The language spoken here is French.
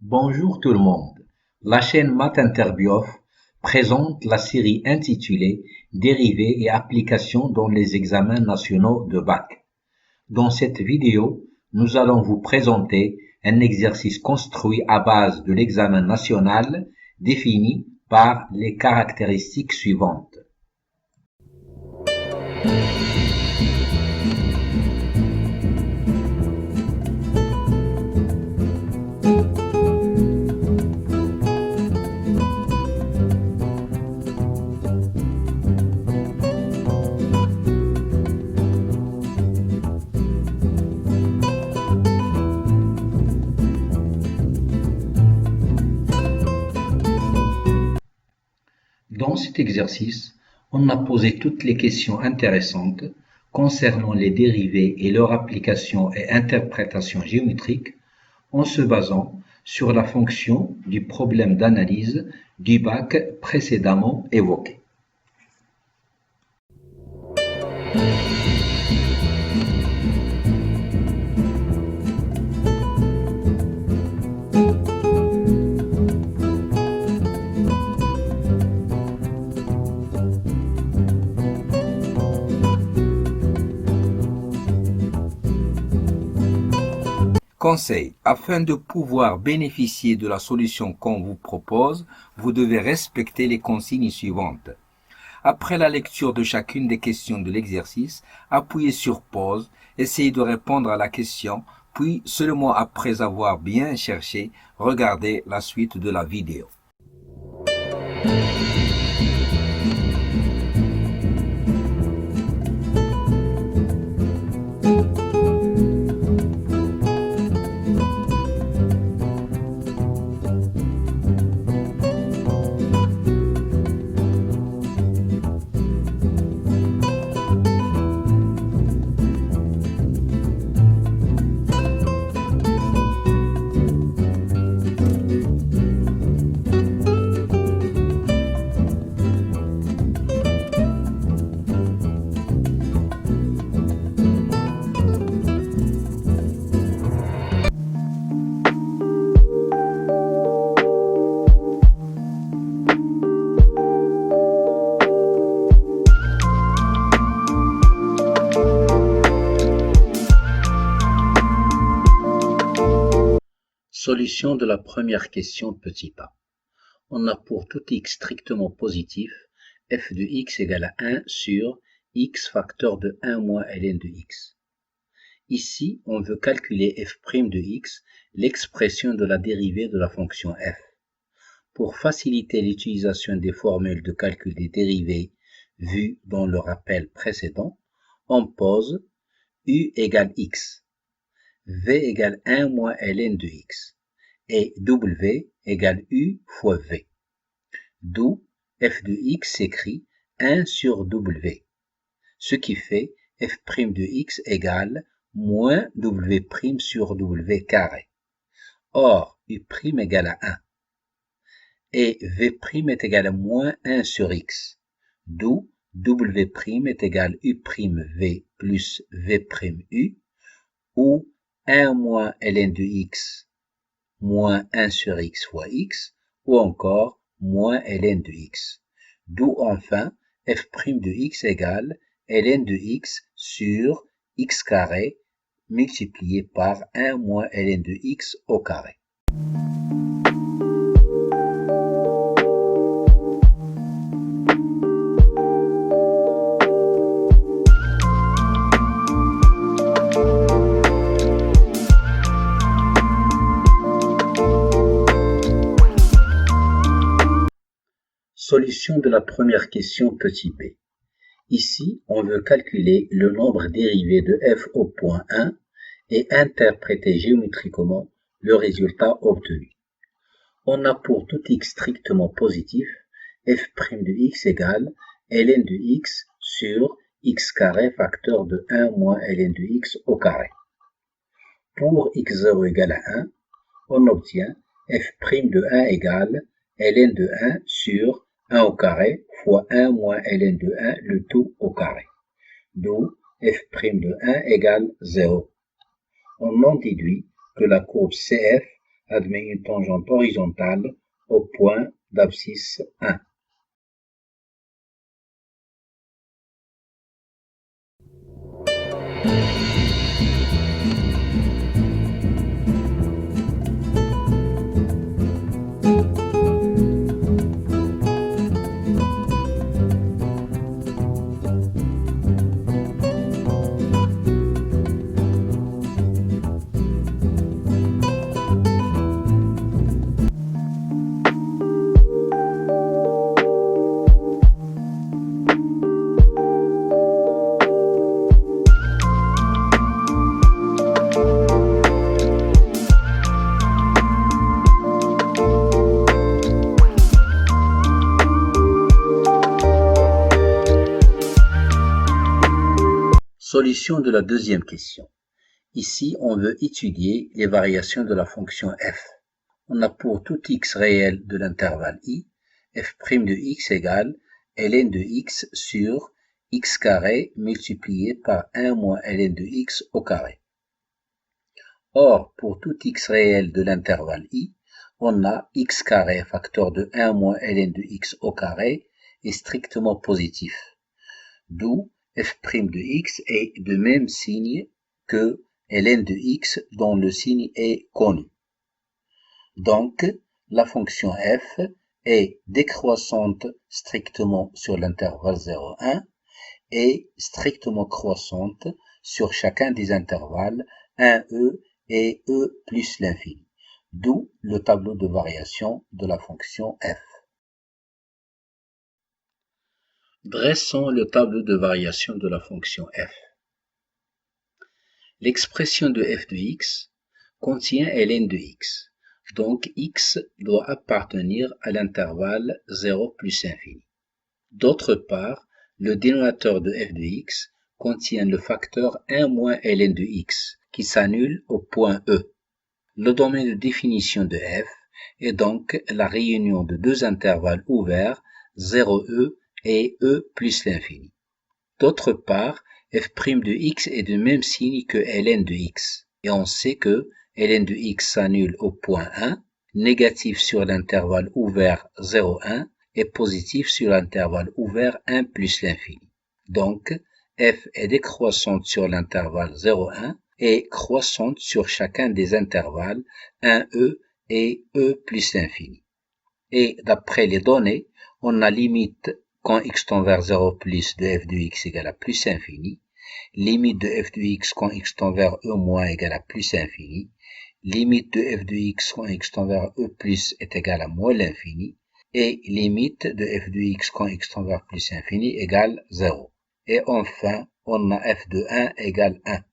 Bonjour tout le monde. La chaîne Math Interbiof présente la série intitulée Dérivés et applications dans les examens nationaux de bac. Dans cette vidéo, nous allons vous présenter un exercice construit à base de l'examen national défini par les caractéristiques suivantes. Dans cet exercice, on a posé toutes les questions intéressantes concernant les dérivés et leur application et interprétation géométrique en se basant sur la fonction du problème d'analyse du bac précédemment évoqué. Conseil: afin de pouvoir bénéficier de la solution qu'on vous propose, vous devez respecter les consignes suivantes. Après la lecture de chacune des questions de l'exercice, appuyez sur pause, essayez de répondre à la question, puis seulement après avoir bien cherché, regardez la suite de la vidéo. Solution de la première question petit a. On a pour tout x strictement positif, f de x égale à 1 sur x facteur de 1 moins ln de x. Ici, on veut calculer f' de x, l'expression de la dérivée de la fonction f. Pour faciliter l'utilisation des formules de calcul des dérivées vues dans le rappel précédent, on pose u égale x, v égale 1 moins ln de x, et w égale u fois v. D'où f de x s'écrit 1 sur w, ce qui fait f' de x égale moins w' sur w carré. Or, u' égale à 1, et v' est égal à moins 1 sur x, d'où w' est égal u' v plus v' ou 1 moins ln de x moins 1 sur x fois x, ou encore moins ln de x. D'où enfin f' de x égale ln de x sur x carré multiplié par 1 moins ln de x au carré. Solution de la première question petit b. Ici, on veut calculer le nombre dérivé de f au point 1 et interpréter géométriquement le résultat obtenu. On a pour tout x strictement positif, f' de x égale ln de x sur x carré facteur de 1 moins ln de x au carré. Pour x0 égale à 1, on obtient f' de 1 égale ln de 1 sur 1 au carré fois 1 moins ln de 1, le tout au carré. D'où f' de 1 égale 0. On en déduit que la courbe CF admet une tangente horizontale au point d'abscisse 1. Solution de la deuxième question. Ici, on veut étudier les variations de la fonction f. On a pour tout x réel de l'intervalle i, f' de x égale ln de x sur x carré multiplié par 1 moins ln de x au carré. Or, pour tout x réel de l'intervalle i, on a x carré facteur de 1 moins ln de x au carré est strictement positif. D'où f' de x est de même signe que ln de x dont le signe est connu. Donc, la fonction f est décroissante strictement sur l'intervalle 0,1 et strictement croissante sur chacun des intervalles 1e et e plus l'infini. D'où le tableau de variation de la fonction f. Dressons le tableau de variation de la fonction f. L'expression de f de x contient ln de x, donc x doit appartenir à l'intervalle 0 plus infini. D'autre part, le dénominateur de f de x contient le facteur 1 moins ln de x, qui s'annule au point E. Le domaine de définition de f est donc la réunion de deux intervalles ouverts 0e et e plus l'infini. D'autre part, f' de x est de même signe que ln de x, et on sait que ln de x s'annule au point 1, négatif sur l'intervalle ouvert 0,1 et positif sur l'intervalle ouvert 1 plus l'infini. Donc, f est décroissante sur l'intervalle 0,1 et croissante sur chacun des intervalles 1e et e plus l'infini. Et d'après les données, on a limite quand x tend vers 0 plus de f de x égale à plus infini, limite de f de x quand x tend vers e moins égale à plus infini, limite de f de x quand x tend vers e plus est égale à moins l'infini, et limite de f de x quand x tend vers plus infini égale 0. Et enfin, on a f de 1 égale 1.